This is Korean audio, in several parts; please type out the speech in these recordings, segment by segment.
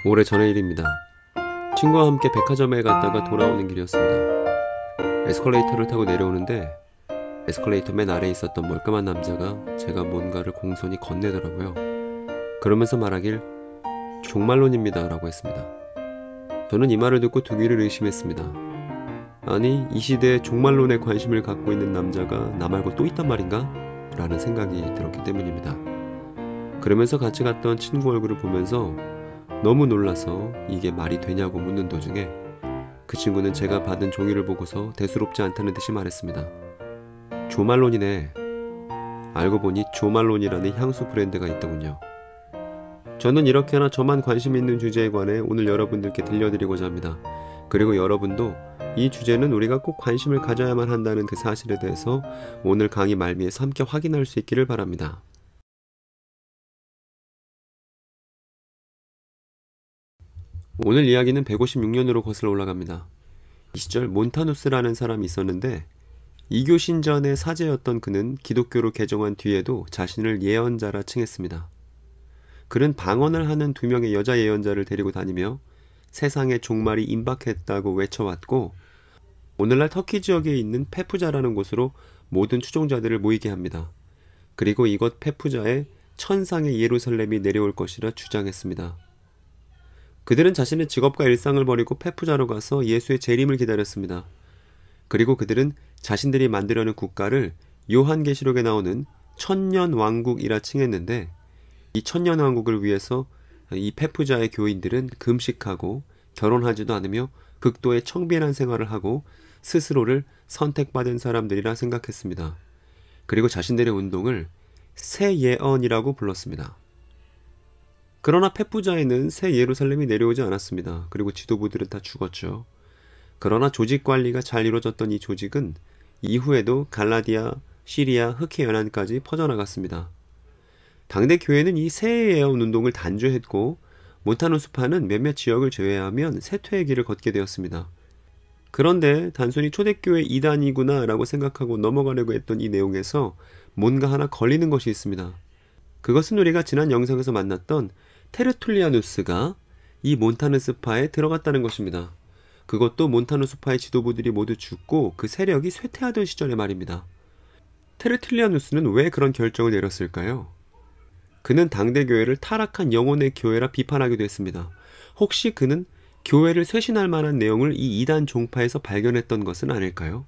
오래 전의 일입니다. 친구와 함께 백화점에 갔다가 돌아오는 길이었습니다. 에스컬레이터를 타고 내려오는데 에스컬레이터 맨 아래에 있었던 멀끔한 남자가 제가 뭔가를 공손히 건네더라고요. 그러면서 말하길 종말론입니다 라고 했습니다. 저는 이 말을 듣고 두 귀를 의심했습니다. 아니, 이 시대에 종말론에 관심을 갖고 있는 남자가 나 말고 또 있단 말인가? 라는 생각이 들었기 때문입니다. 그러면서 같이 갔던 친구 얼굴을 보면서 너무 놀라서 이게 말이 되냐고 묻는 도중에 그 친구는 제가 받은 종이를 보고서 대수롭지 않다는 듯이 말했습니다. 조말론이네. 알고 보니 조말론이라는 향수 브랜드가 있더군요. 저는 이렇게나 저만 관심 있는 주제에 관해 오늘 여러분들께 들려드리고자 합니다. 그리고 여러분도 이 주제는 우리가 꼭 관심을 가져야만 한다는 그 사실에 대해서 오늘 강의 말미에서 함께 확인할 수 있기를 바랍니다. 오늘 이야기는 156년으로 거슬러 올라갑니다. 이 시절 몬타누스라는 사람이 있었는데 이교 신전의 사제였던 그는 기독교로 개종한 뒤에도 자신을 예언자라 칭했습니다. 그는 방언을 하는 두 명의 여자 예언자를 데리고 다니며 세상의 종말이 임박했다고 외쳐왔고 오늘날 터키 지역에 있는 페푸자라는 곳으로 모든 추종자들을 모이게 합니다. 그리고 이곳 페푸자에 천상의 예루살렘이 내려올 것이라 주장했습니다. 그들은 자신의 직업과 일상을 버리고 페푸자로 가서 예수의 재림을 기다렸습니다. 그리고 그들은 자신들이 만들려는 국가를 요한계시록에 나오는 천년왕국이라 칭했는데 이 천년왕국을 위해서 이 페푸자의 교인들은 금식하고 결혼하지도 않으며 극도의 청빈한 생활을 하고 스스로를 선택받은 사람들이라 생각했습니다. 그리고 자신들의 운동을 새 예언이라고 불렀습니다. 그러나 페푸자에는 새 예루살렘이 내려오지 않았습니다. 그리고 지도부들은 다 죽었죠. 그러나 조직 관리가 잘 이루어졌던 이 조직은 이후에도 갈라디아, 시리아, 흑해 연안까지 퍼져나갔습니다. 당대 교회는 이 새 예언 운동을 단죄했고 몬타누스파는 몇몇 지역을 제외하면 쇠퇴의 길을 걷게 되었습니다. 그런데 단순히 초대교회 이단이구나 라고 생각하고 넘어가려고 했던 이 내용에서 뭔가 하나 걸리는 것이 있습니다. 그것은 우리가 지난 영상에서 만났던 테르툴리아누스가 이 몬타누스파에 들어갔다는 것입니다. 그것도 몬타누스파의 지도부들이 모두 죽고 그 세력이 쇠퇴하던 시절의 말입니다. 테르툴리아누스는 왜 그런 결정을 내렸을까요? 그는 당대 교회를 타락한 영혼의 교회라 비판하기도 했습니다. 혹시 그는 교회를 쇄신할 만한 내용을 이 이단 종파에서 발견했던 것은 아닐까요?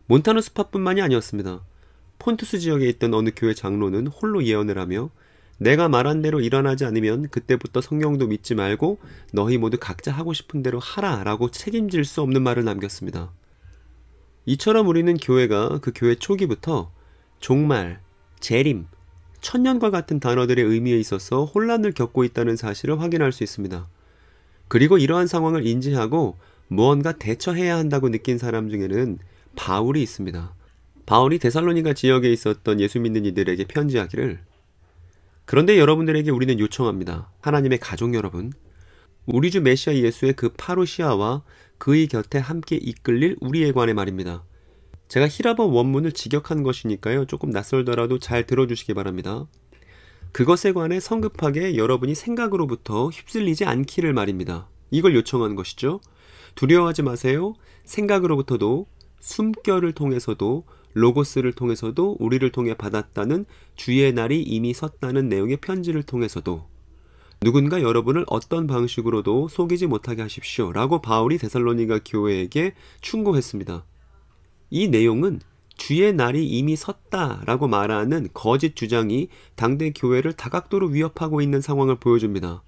몬타누스파뿐만이 아니었습니다. 폰투스 지역에 있던 어느 교회 장로는 홀로 예언을 하며 내가 말한 대로 일어나지 않으면 그때부터 성경도 믿지 말고 너희 모두 각자 하고 싶은 대로 하라 라고 책임질 수 없는 말을 남겼습니다. 이처럼 우리는 교회가 그 교회 초기부터 종말, 재림, 천년과 같은 단어들의 의미에 있어서 혼란을 겪고 있다는 사실을 확인할 수 있습니다. 그리고 이러한 상황을 인지하고 무언가 대처해야 한다고 느낀 사람 중에는 바울이 있습니다. 바울이 데살로니가 지역에 있었던 예수 믿는 이들에게 편지하기를 그런데 여러분들에게 우리는 요청합니다. 하나님의 가족 여러분, 우리 주 메시아 예수의 그 파루시아와 그의 곁에 함께 이끌릴 우리에 관해 말입니다. 제가 히라버 원문을 직역한 것이니까요. 조금 낯설더라도 잘 들어주시기 바랍니다. 그것에 관해 성급하게 여러분이 생각으로부터 휩쓸리지 않기를 말입니다. 이걸 요청하는 것이죠. 두려워하지 마세요. 생각으로부터도 숨결을 통해서도 로고스를 통해서도 우리를 통해 받았다는 주의 날이 이미 섰다는 내용의 편지를 통해서도 누군가 여러분을 어떤 방식으로도 속이지 못하게 하십시오 라고 바울이 데살로니가 교회에게 충고했습니다. 이 내용은 주의 날이 이미 섰다라고 말하는 거짓 주장이 당대 교회를 다각도로 위협하고 있는 상황을 보여줍니다.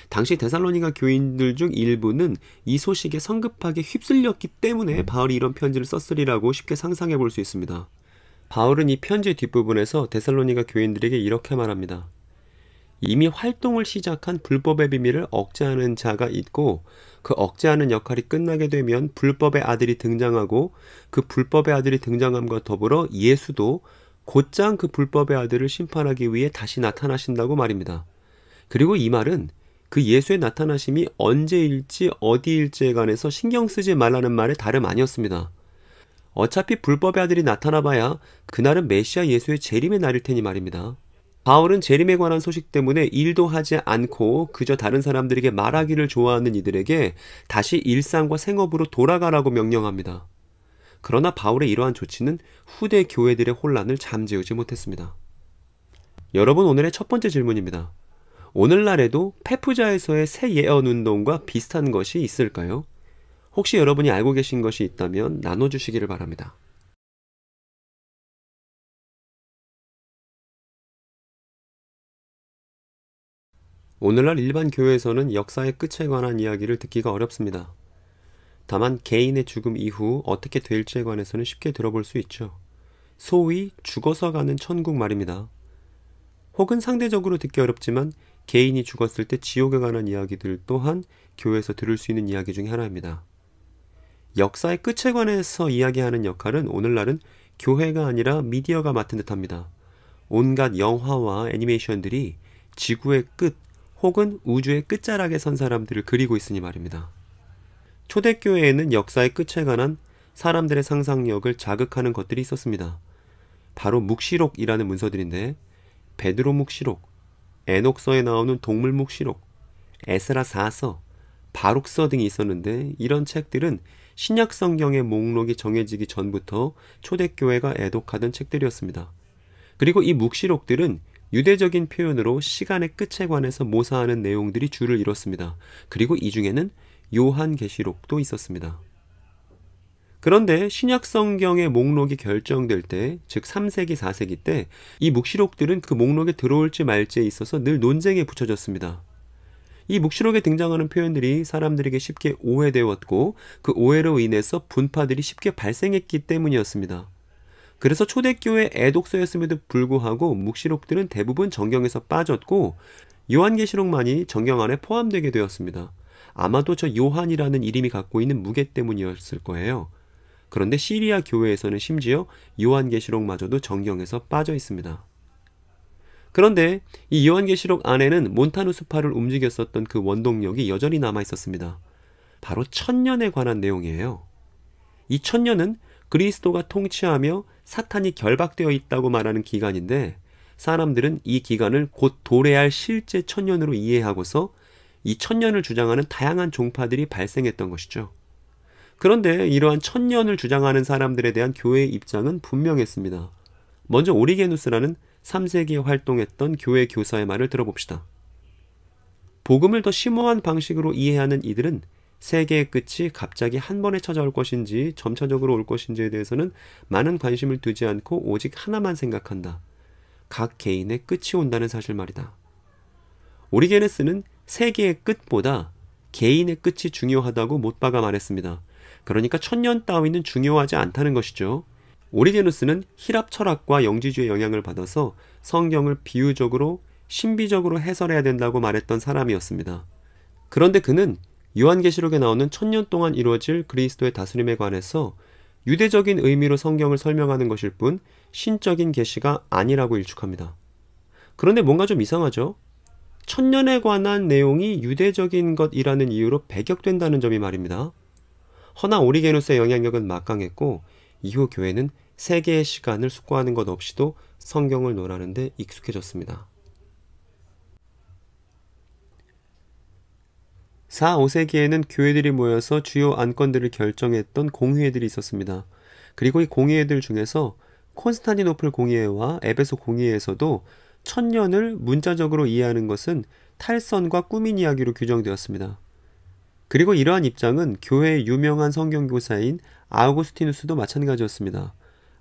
당시 데살로니가 교인들 중 일부는 이 소식에 성급하게 휩쓸렸기 때문에 바울이 이런 편지를 썼으리라고 쉽게 상상해 볼 수 있습니다. 바울은 이 편지 뒷부분에서 데살로니가 교인들에게 이렇게 말합니다. 이미 활동을 시작한 불법의 비밀을 억제하는 자가 있고 그 억제하는 역할이 끝나게 되면 불법의 아들이 등장하고 그 불법의 아들이 등장함과 더불어 예수도 곧장 그 불법의 아들을 심판하기 위해 다시 나타나신다고 말입니다. 그리고 이 말은 그 예수의 나타나심이 언제일지 어디일지에 관해서 신경 쓰지 말라는 말의 다름 아니었습니다. 어차피 불법의 아들이 나타나봐야 그날은 메시아 예수의 재림의 날일 테니 말입니다. 바울은 재림에 관한 소식 때문에 일도 하지 않고 그저 다른 사람들에게 말하기를 좋아하는 이들에게 다시 일상과 생업으로 돌아가라고 명령합니다. 그러나 바울의 이러한 조치는 후대 교회들의 혼란을 잠재우지 못했습니다. 여러분, 오늘의 첫 번째 질문입니다. 오늘날에도 페푸자에서의 새 예언 운동과 비슷한 것이 있을까요? 혹시 여러분이 알고 계신 것이 있다면 나눠주시기를 바랍니다. 오늘날 일반 교회에서는 역사의 끝에 관한 이야기를 듣기가 어렵습니다. 다만 개인의 죽음 이후 어떻게 될지에 관해서는 쉽게 들어볼 수 있죠. 소위 죽어서 가는 천국 말입니다. 혹은 상대적으로 듣기 어렵지만 개인이 죽었을 때 지옥에 관한 이야기들 또한 교회에서 들을 수 있는 이야기 중에 하나입니다. 역사의 끝에 관해서 이야기하는 역할은 오늘날은 교회가 아니라 미디어가 맡은 듯합니다. 온갖 영화와 애니메이션들이 지구의 끝 혹은 우주의 끝자락에 선 사람들을 그리고 있으니 말입니다. 초대교회에는 역사의 끝에 관한 사람들의 상상력을 자극하는 것들이 있었습니다. 바로 묵시록이라는 문서들인데 베드로 묵시록, 에녹서에 나오는 동물 묵시록, 에스라 4서, 바룩서 등이 있었는데 이런 책들은 신약 성경의 목록이 정해지기 전부터 초대교회가 애독하던 책들이었습니다. 그리고 이 묵시록들은 유대적인 표현으로 시간의 끝에 관해서 모사하는 내용들이 줄을 이뤘습니다. 그리고 이 중에는 요한계시록도 있었습니다. 그런데 신약 성경의 목록이 결정될 때, 즉 3세기, 4세기 때 이 묵시록들은 그 목록에 들어올지 말지에 있어서 늘 논쟁에 붙여졌습니다. 이 묵시록에 등장하는 표현들이 사람들에게 쉽게 오해되었고 그 오해로 인해서 분파들이 쉽게 발생했기 때문이었습니다. 그래서 초대교회 애독서였음에도 불구하고 묵시록들은 대부분 정경에서 빠졌고 요한계시록만이 정경 안에 포함되게 되었습니다. 아마도 저 요한이라는 이름이 갖고 있는 무게 때문이었을 거예요. 그런데 시리아 교회에서는 심지어 요한계시록마저도 정경에서 빠져 있습니다. 그런데 이 요한계시록 안에는 몬타누스파를 움직였었던 그 원동력이 여전히 남아 있었습니다. 바로 천년에 관한 내용이에요. 이 천년은 그리스도가 통치하며 사탄이 결박되어 있다고 말하는 기간인데 사람들은 이 기간을 곧 도래할 실제 천년으로 이해하고서 이 천년을 주장하는 다양한 종파들이 발생했던 것이죠. 그런데 이러한 천년을 주장하는 사람들에 대한 교회의 입장은 분명했습니다. 먼저 오리게누스라는 3세기에 활동했던 교회 교사의 말을 들어봅시다. 복음을 더 심오한 방식으로 이해하는 이들은 세계의 끝이 갑자기 한 번에 찾아올 것인지 점차적으로 올 것인지에 대해서는 많은 관심을 두지 않고 오직 하나만 생각한다. 각 개인의 끝이 온다는 사실 말이다. 오리게네스는 세계의 끝보다 개인의 끝이 중요하다고 못 박아 말했습니다. 그러니까 천년 따위는 중요하지 않다는 것이죠. 오리게누스는 히랍 철학과 영지주의 영향을 받아서 성경을 비유적으로 신비적으로 해설해야 된다고 말했던 사람이었습니다. 그런데 그는 요한계시록에 나오는 천년 동안 이루어질 그리스도의 다스림에 관해서 유대적인 의미로 성경을 설명하는 것일 뿐 신적인 계시가 아니라고 일축합니다. 그런데 뭔가 좀 이상하죠? 천년에 관한 내용이 유대적인 것이라는 이유로 배격된다는 점이 말입니다. 허나 오리게누스의 영향력은 막강했고 이후 교회는 세계의 시간을 숙고하는 것 없이도 성경을 논하는 데 익숙해졌습니다. 4, 5세기에는 교회들이 모여서 주요 안건들을 결정했던 공의회들이 있었습니다. 그리고 이 공의회들 중에서 콘스탄티노플 공의회와 에베소 공의회에서도 천년을 문자적으로 이해하는 것은 탈선과 꾸민 이야기로 규정되었습니다. 그리고 이러한 입장은 교회의 유명한 성경교사인 아우구스티누스도 마찬가지였습니다.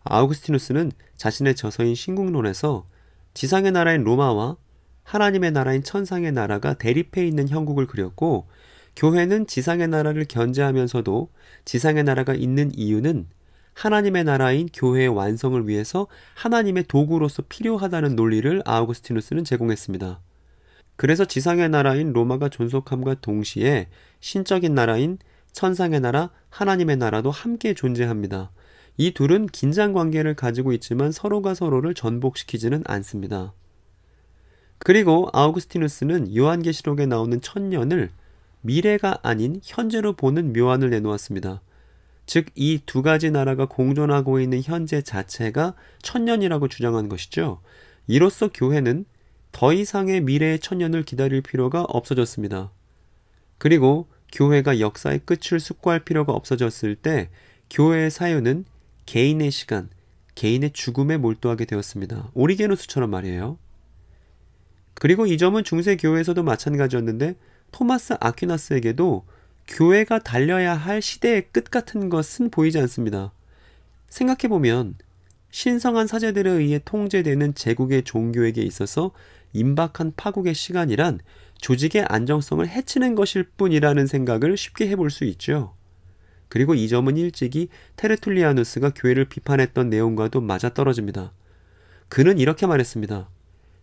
아우구스티누스는 자신의 저서인 신국론에서 지상의 나라인 로마와 하나님의 나라인 천상의 나라가 대립해 있는 형국을 그렸고 교회는 지상의 나라를 견제하면서도 지상의 나라가 있는 이유는 하나님의 나라인 교회의 완성을 위해서 하나님의 도구로서 필요하다는 논리를 아우구스티누스는 제공했습니다. 그래서 지상의 나라인 로마가 존속함과 동시에 신적인 나라인 천상의 나라, 하나님의 나라도 함께 존재합니다. 이 둘은 긴장 관계를 가지고 있지만 서로가 서로를 전복시키지는 않습니다. 그리고 아우구스티누스는 요한계시록에 나오는 천년을 미래가 아닌 현재로 보는 묘안을 내놓았습니다. 즉, 이 두 가지 나라가 공존하고 있는 현재 자체가 천년이라고 주장한 것이죠. 이로써 교회는 더 이상의 미래의 천년을 기다릴 필요가 없어졌습니다. 그리고 교회가 역사의 끝을 숙고할 필요가 없어졌을 때 교회의 사유는 개인의 시간, 개인의 죽음에 몰두하게 되었습니다. 오리게누스처럼 말이에요. 그리고 이 점은 중세 교회에서도 마찬가지였는데 토마스 아퀴나스에게도 교회가 달려야 할 시대의 끝 같은 것은 보이지 않습니다. 생각해보면 신성한 사제들에 의해 통제되는 제국의 종교에게 있어서 임박한 파국의 시간이란 조직의 안정성을 해치는 것일 뿐이라는 생각을 쉽게 해볼 수 있죠. 그리고 이 점은 일찍이 테르툴리아누스가 교회를 비판했던 내용과도 맞아떨어집니다. 그는 이렇게 말했습니다.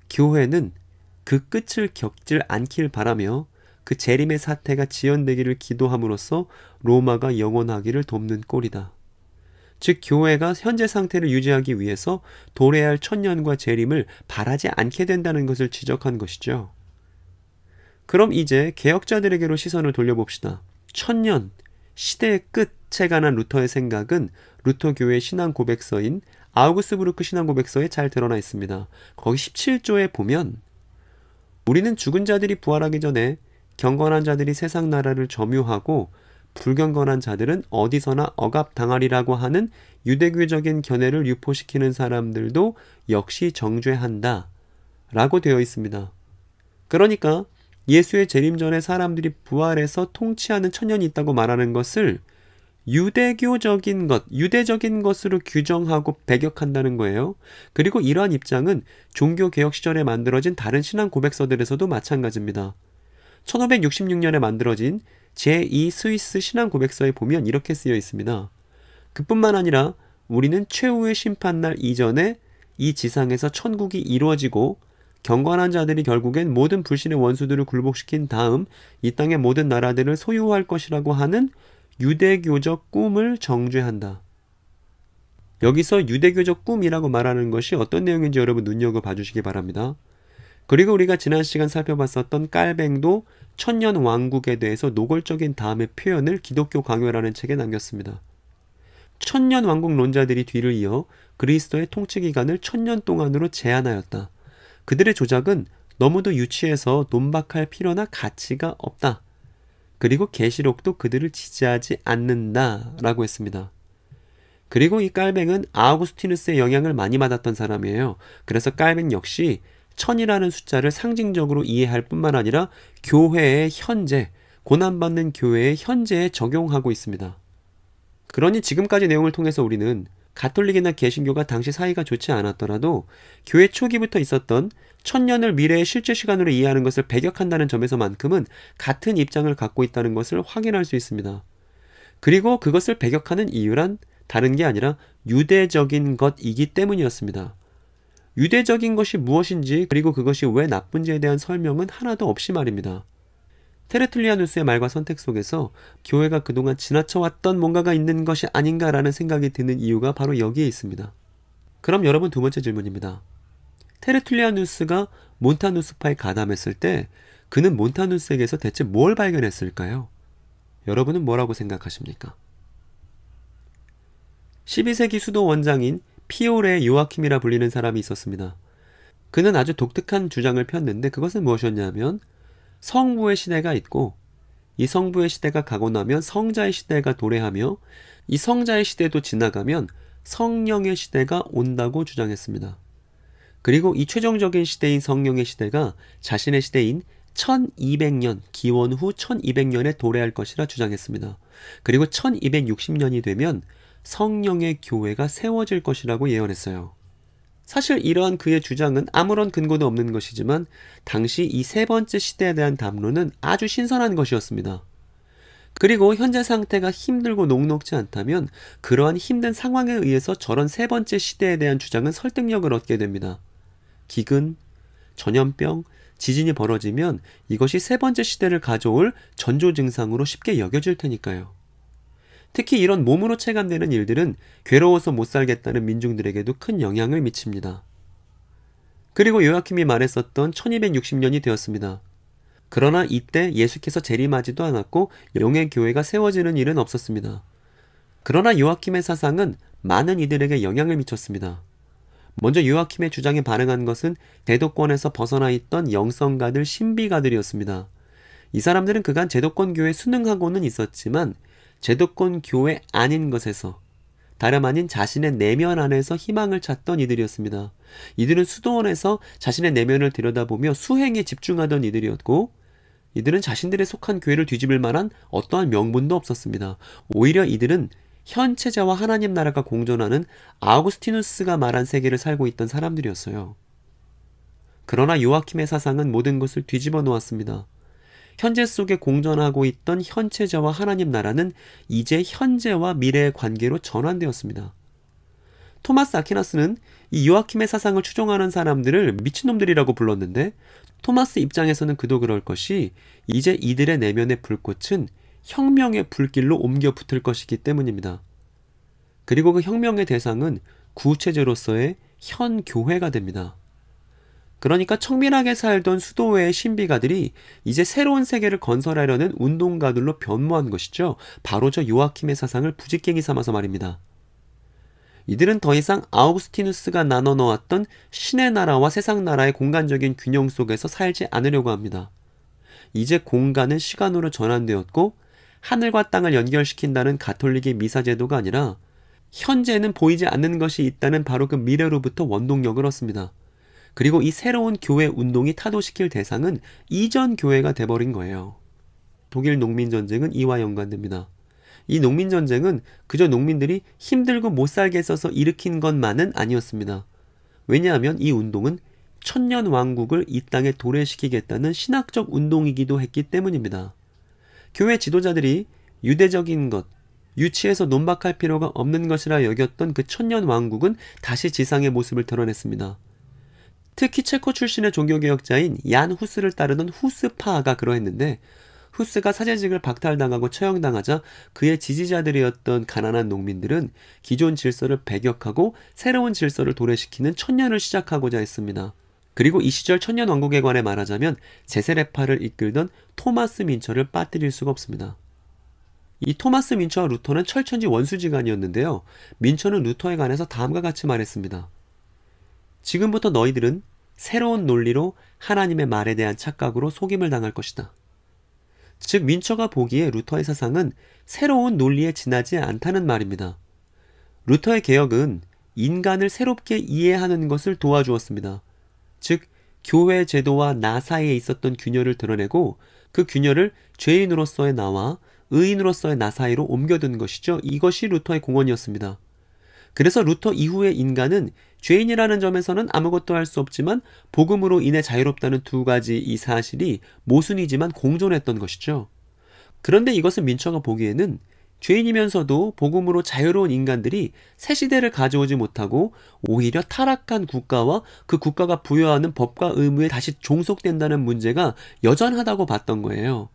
교회는 그 끝을 겪질 않길 바라며 그 재림의 사태가 지연되기를 기도함으로써 로마가 영원하기를 돕는 꼴이다. 즉 교회가 현재 상태를 유지하기 위해서 도래할 천년과 재림을 바라지 않게 된다는 것을 지적한 것이죠. 그럼 이제 개혁자들에게로 시선을 돌려봅시다. 천년, 시대의 끝에 관한 루터의 생각은 루터교회 신앙 고백서인 아우구스부르크 신앙 고백서에 잘 드러나 있습니다. 거기 17조에 보면 우리는 죽은 자들이 부활하기 전에 경건한 자들이 세상 나라를 점유하고 불경건한 자들은 어디서나 억압당하리라고 하는 유대교적인 견해를 유포시키는 사람들도 역시 정죄한다 라고 되어 있습니다. 그러니까 예수의 재림 전에 사람들이 부활해서 통치하는 천년이 있다고 말하는 것을 유대교적인 것, 유대적인 것으로 규정하고 배격한다는 거예요. 그리고 이러한 입장은 종교개혁 시절에 만들어진 다른 신앙 고백서들에서도 마찬가지입니다. 1566년에 만들어진 제2 스위스 신앙 고백서에 보면 이렇게 쓰여 있습니다. 그뿐만 아니라 우리는 최후의 심판날 이전에 이 지상에서 천국이 이루어지고 경건한 자들이 결국엔 모든 불신의 원수들을 굴복시킨 다음 이 땅의 모든 나라들을 소유할 것이라고 하는 유대교적 꿈을 정죄한다. 여기서 유대교적 꿈이라고 말하는 것이 어떤 내용인지 여러분 눈여겨봐 주시기 바랍니다. 그리고 우리가 지난 시간 살펴봤었던 깔뱅도 천년 왕국에 대해서 노골적인 다음의 표현을 기독교 강요라는 책에 남겼습니다. 천년 왕국론자들이 뒤를 이어 그리스도의 통치 기간을 천년 동안으로 제한하였다. 그들의 조작은 너무도 유치해서 논박할 필요나 가치가 없다. 그리고 계시록도 그들을 지지하지 않는다 라고 했습니다. 그리고 이 깔뱅은 아우구스티누스의 영향을 많이 받았던 사람이에요. 그래서 깔뱅 역시 천이라는 숫자를 상징적으로 이해할 뿐만 아니라 교회의 현재, 고난받는 교회의 현재에 적용하고 있습니다. 그러니 지금까지 내용을 통해서 우리는 가톨릭이나 개신교가 당시 사이가 좋지 않았더라도 교회 초기부터 있었던 천년을 미래의 실제 시간으로 이해하는 것을 배격한다는 점에서만큼은 같은 입장을 갖고 있다는 것을 확인할 수 있습니다. 그리고 그것을 배격하는 이유란 다른 게 아니라 유대적인 것이기 때문이었습니다. 유대적인 것이 무엇인지 그리고 그것이 왜 나쁜지에 대한 설명은 하나도 없이 말입니다. 테르툴리아누스의 말과 선택 속에서 교회가 그동안 지나쳐왔던 뭔가가 있는 것이 아닌가라는 생각이 드는 이유가 바로 여기에 있습니다. 그럼 여러분 두 번째 질문입니다. 테르툴리아누스가 몬타누스파에 가담했을 때 그는 몬타누스에게서 대체 뭘 발견했을까요? 여러분은 뭐라고 생각하십니까? 12세기 수도 원장인 피오레 요아킴이라 불리는 사람이 있었습니다. 그는 아주 독특한 주장을 폈는데 그것은 무엇이었냐면 성부의 시대가 있고 이 성부의 시대가 가고 나면 성자의 시대가 도래하며 이 성자의 시대도 지나가면 성령의 시대가 온다고 주장했습니다. 그리고 이 최종적인 시대인 성령의 시대가 자신의 시대인 1200년, 기원 후 1200년에 도래할 것이라 주장했습니다. 그리고 1260년이 되면 성령의 교회가 세워질 것이라고 예언했어요. 사실 이러한 그의 주장은 아무런 근거도 없는 것이지만 당시 이 세 번째 시대에 대한 담론은 아주 신선한 것이었습니다. 그리고 현재 상태가 힘들고 녹록지 않다면 그러한 힘든 상황에 의해서 저런 세 번째 시대에 대한 주장은 설득력을 얻게 됩니다. 기근, 전염병, 지진이 벌어지면 이것이 세 번째 시대를 가져올 전조 증상으로 쉽게 여겨질 테니까요. 특히 이런 몸으로 체감되는 일들은 괴로워서 못 살겠다는 민중들에게도 큰 영향을 미칩니다. 그리고 요아킴이 말했었던 1260년이 되었습니다. 그러나 이때 예수께서 재림하지도 않았고 영의 교회가 세워지는 일은 없었습니다. 그러나 요아킴의 사상은 많은 이들에게 영향을 미쳤습니다. 먼저 요아킴의 주장에 반응한 것은 제도권에서 벗어나 있던 영성가들, 신비가들이었습니다. 이 사람들은 그간 제도권 교회에 순응하고는 있었지만 제도권 교회 아닌 것에서, 다름 아닌 자신의 내면 안에서 희망을 찾던 이들이었습니다. 이들은 수도원에서 자신의 내면을 들여다보며 수행에 집중하던 이들이었고, 이들은 자신들의 속한 교회를 뒤집을 만한 어떠한 명분도 없었습니다. 오히려 이들은 현체자와 하나님 나라가 공존하는 아우구스티누스가 말한 세계를 살고 있던 사람들이었어요. 그러나 요아킴의 사상은 모든 것을 뒤집어 놓았습니다. 현재 속에 공존하고 있던 현체자와 하나님 나라는 이제 현재와 미래의 관계로 전환되었습니다. 토마스 아퀴나스는 이 요아킴의 사상을 추종하는 사람들을 미친놈들이라고 불렀는데, 토마스 입장에서는 그도 그럴 것이 이제 이들의 내면의 불꽃은 혁명의 불길로 옮겨 붙을 것이기 때문입니다. 그리고 그 혁명의 대상은 구체제로서의 현 교회가 됩니다. 그러니까 청밀하게 살던 수도회의 신비가들이 이제 새로운 세계를 건설하려는 운동가들로 변모한 것이죠. 바로 저 요아킴의 사상을 부직갱이 삼아서 말입니다. 이들은 더 이상 아우구스티누스가 나눠 놓았던 신의 나라와 세상 나라의 공간적인 균형 속에서 살지 않으려고 합니다. 이제 공간은 시간으로 전환되었고, 하늘과 땅을 연결시킨다는 가톨릭의 미사 제도가 아니라 현재는 보이지 않는 것이 있다는 바로 그 미래로부터 원동력을 얻습니다. 그리고 이 새로운 교회 운동이 타도시킬 대상은 이전 교회가 돼버린 거예요. 독일 농민전쟁은 이와 연관됩니다. 이 농민전쟁은 그저 농민들이 힘들고 못살게 써서 일으킨 것만은 아니었습니다. 왜냐하면 이 운동은 천년왕국을 이 땅에 도래시키겠다는 신학적 운동이기도 했기 때문입니다. 교회 지도자들이 유대적인 것, 유치해서 논박할 필요가 없는 것이라 여겼던 그 천년왕국은 다시 지상의 모습을 드러냈습니다. 특히 체코 출신의 종교개혁자인 얀 후스를 따르던 후스파가 그러했는데, 후스가 사제직을 박탈당하고 처형당하자 그의 지지자들이었던 가난한 농민들은 기존 질서를 배격하고 새로운 질서를 도래시키는 천년을 시작하고자 했습니다. 그리고 이 시절 천년왕국에 관해 말하자면 제세례파를 이끌던 토마스 민처를 빠뜨릴 수가 없습니다. 이 토마스 민처와 루터는 철천지 원수지간이었는데요. 민처는 루터에 관해서 다음과 같이 말했습니다. 지금부터 너희들은 새로운 논리로 하나님의 말에 대한 착각으로 속임을 당할 것이다. 즉, 민처가 보기에 루터의 사상은 새로운 논리에 지나지 않다는 말입니다. 루터의 개혁은 인간을 새롭게 이해하는 것을 도와주었습니다. 즉, 교회 제도와 나 사이에 있었던 균열을 드러내고 그 균열을 죄인으로서의 나와 의인으로서의 나 사이로 옮겨둔 것이죠. 이것이 루터의 공헌이었습니다. 그래서 루터 이후의 인간은 죄인이라는 점에서는 아무것도 할 수 없지만 복음으로 인해 자유롭다는 두 가지 이 사실이 모순이지만 공존했던 것이죠. 그런데 이것은 민처가 보기에는 죄인이면서도 복음으로 자유로운 인간들이 새 시대를 가져오지 못하고 오히려 타락한 국가와 그 국가가 부여하는 법과 의무에 다시 종속된다는 문제가 여전하다고 봤던 거예요.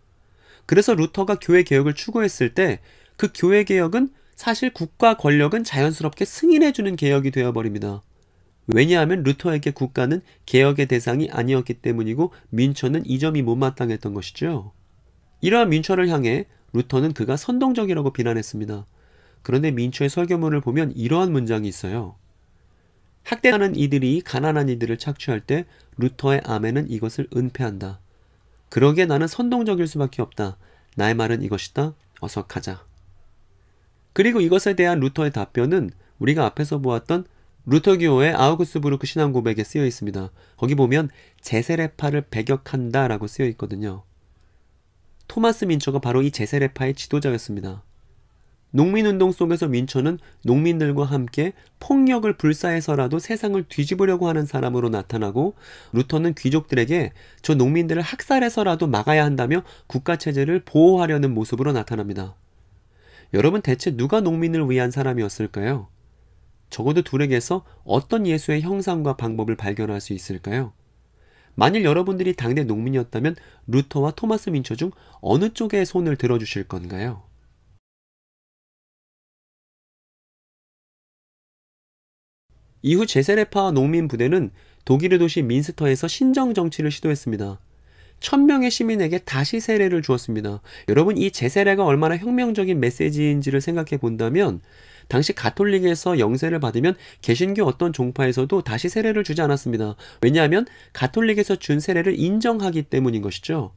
그래서 루터가 교회 개혁을 추구했을 때 그 교회 개혁은 사실 국가 권력은 자연스럽게 승인해주는 개혁이 되어버립니다. 왜냐하면 루터에게 국가는 개혁의 대상이 아니었기 때문이고 민처는 이 점이 못마땅했던 것이죠. 이러한 민처를 향해 루터는 그가 선동적이라고 비난했습니다. 그런데 민처의 설교문을 보면 이러한 문장이 있어요. 학대하는 이들이 가난한 이들을 착취할 때 루터의 아멘은 이것을 은폐한다. 그러기에 나는 선동적일 수밖에 없다. 나의 말은 이것이다. 어서 가자. 그리고 이것에 대한 루터의 답변은 우리가 앞에서 보았던 루터교의 아우구스부르크 신앙고백에 쓰여 있습니다. 거기 보면 제세례파를 배격한다 라고 쓰여 있거든요. 토마스 민처가 바로 이 제세례파의 지도자였습니다. 농민운동 속에서 민처는 농민들과 함께 폭력을 불사해서라도 세상을 뒤집으려고 하는 사람으로 나타나고, 루터는 귀족들에게 저 농민들을 학살해서라도 막아야 한다며 국가체제를 보호하려는 모습으로 나타납니다. 여러분, 대체 누가 농민을 위한 사람이었을까요? 적어도 둘에게서 어떤 예수의 형상과 방법을 발견할 수 있을까요? 만일 여러분들이 당대 농민이었다면 루터와 토마스 민처 중 어느 쪽에 손을 들어주실 건가요? 이후 제세례파와 농민 부대는 독일의 도시 민스터에서 신정 정치를 시도했습니다. 1000명의 시민에게 다시 세례를 주었습니다. 여러분, 이 제세례가 얼마나 혁명적인 메시지인지를 생각해 본다면 당시 가톨릭에서 영세를 받으면 개신교 어떤 종파에서도 다시 세례를 주지 않았습니다. 왜냐하면 가톨릭에서 준 세례를 인정하기 때문인 것이죠.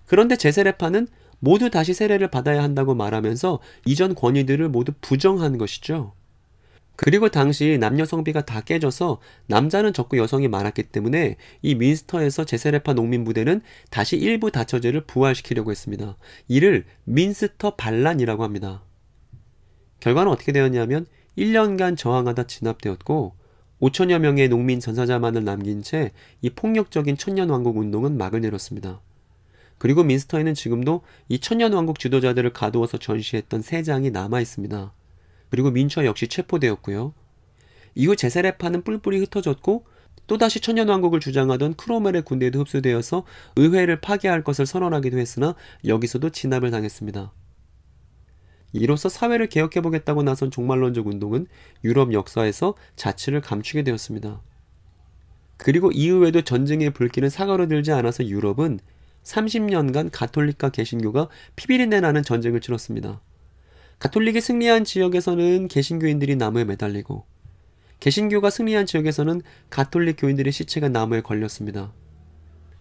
그런데 제세례파는 모두 다시 세례를 받아야 한다고 말하면서 이전 권위들을 모두 부정한 것이죠. 그리고 당시 남녀 성비가 다 깨져서 남자는 적고 여성이 많았기 때문에 이 민스터에서 제세례파 농민 부대는 다시 일부 다처제를 부활시키려고 했습니다. 이를 민스터 반란이라고 합니다. 결과는 어떻게 되었냐면 1년간 저항하다 진압되었고 5천여 명의 농민 전사자만을 남긴 채 이 폭력적인 천년왕국 운동은 막을 내렸습니다. 그리고 민스터에는 지금도 이 천년왕국 지도자들을 가두어서 전시했던 세 장이 남아 있습니다. 그리고 민처 역시 체포되었고요. 이후 제세례파는 뿔뿔이 흩어졌고 또다시 천년왕국을 주장하던 크로멜의 군대에도 흡수되어서 의회를 파괴할 것을 선언하기도 했으나 여기서도 진압을 당했습니다. 이로써 사회를 개혁해보겠다고 나선 종말론적 운동은 유럽 역사에서 자취를 감추게 되었습니다. 그리고 이후에도 전쟁의 불길은 사그러들지 않아서 유럽은 30년간 가톨릭과 개신교가 피비린내 나는 전쟁을 치렀습니다. 가톨릭이 승리한 지역에서는 개신교인들이 나무에 매달리고 개신교가 승리한 지역에서는 가톨릭 교인들의 시체가 나무에 걸렸습니다.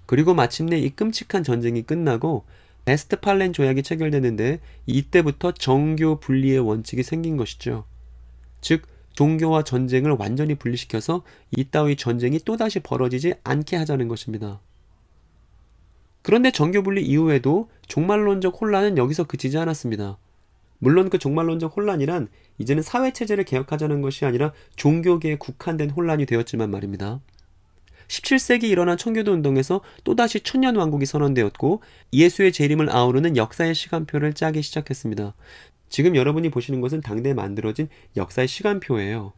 그리고 마침내 이 끔찍한 전쟁이 끝나고 베스트팔렌 조약이 체결되는데 이때부터 정교 분리의 원칙이 생긴 것이죠. 즉 종교와 전쟁을 완전히 분리시켜서 이따위 전쟁이 또다시 벌어지지 않게 하자는 것입니다. 그런데 정교 분리 이후에도 종말론적 혼란은 여기서 그치지 않았습니다. 물론 그 종말론적 혼란이란 이제는 사회체제를 개혁하자는 것이 아니라 종교계에 국한된 혼란이 되었지만 말입니다. 17세기 일어난 청교도 운동에서 또다시 천년왕국이 선언되었고 예수의 재림을 아우르는 역사의 시간표를 짜기 시작했습니다. 지금 여러분이 보시는 것은 당대에 만들어진 역사의 시간표예요.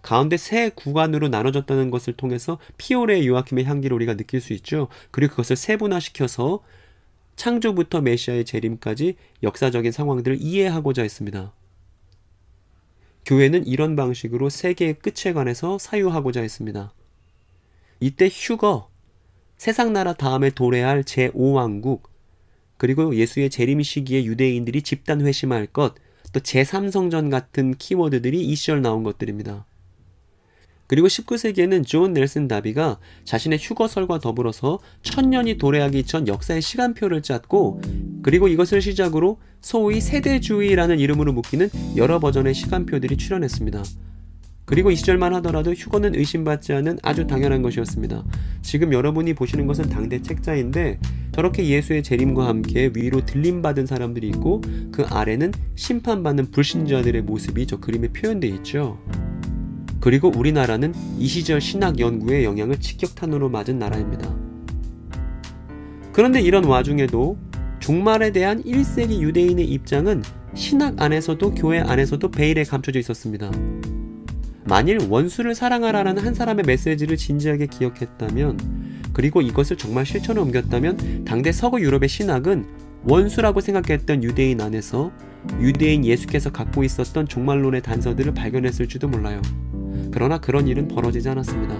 가운데 세 구간으로 나눠졌다는 것을 통해서 피오레 요아킴의 향기를 우리가 느낄 수 있죠. 그리고 그것을 세분화시켜서 창조부터 메시아의 재림까지 역사적인 상황들을 이해하고자 했습니다. 교회는 이런 방식으로 세계의 끝에 관해서 사유하고자 했습니다. 이때 휴거, 세상나라 다음에 도래할 제5왕국, 그리고 예수의 재림 시기에 유대인들이 집단 회심할 것, 또 제3성전 같은 키워드들이 이 시절 나온 것들입니다. 그리고 19세기에는 존 넬슨 다비가 자신의 휴거설과 더불어서 1000년이 도래하기 전 역사의 시간표를 짰고 그리고 이것을 시작으로 소위 세대주의라는 이름으로 묶이는 여러 버전의 시간표들이 출현했습니다. 그리고 이 시절만 하더라도 휴거는 의심받지 않은 아주 당연한 것이었습니다. 지금 여러분이 보시는 것은 당대 책자인데 저렇게 예수의 재림과 함께 위로 들림받은 사람들이 있고 그 아래는 심판받는 불신자들의 모습이 저 그림에 표현되어 있죠. 그리고 우리나라는 이 시절 신학 연구의 영향을 직격탄으로 맞은 나라입니다. 그런데 이런 와중에도 종말에 대한 1세기 유대인의 입장은 신학 안에서도 교회 안에서도 베일에 감춰져 있었습니다. 만일 원수를 사랑하라는 한 사람의 메시지를 진지하게 기억했다면 그리고 이것을 정말 실천에 옮겼다면 당대 서구 유럽의 신학은 원수라고 생각했던 유대인 안에서 유대인 예수께서 갖고 있었던 종말론의 단서들을 발견했을지도 몰라요. 그러나 그런 일은 벌어지지 않았습니다.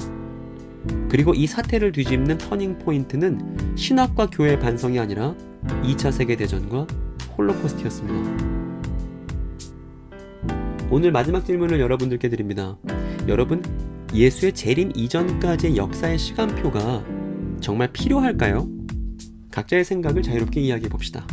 그리고 이 사태를 뒤집는 터닝 포인트는 신학과 교회의 반성이 아니라 2차 세계대전과 홀로코스트였습니다. 오늘 마지막 질문을 여러분들께 드립니다. 여러분, 예수의 재림 이전까지의 역사의 시간표가 정말 필요할까요? 각자의 생각을 자유롭게 이야기해 봅시다.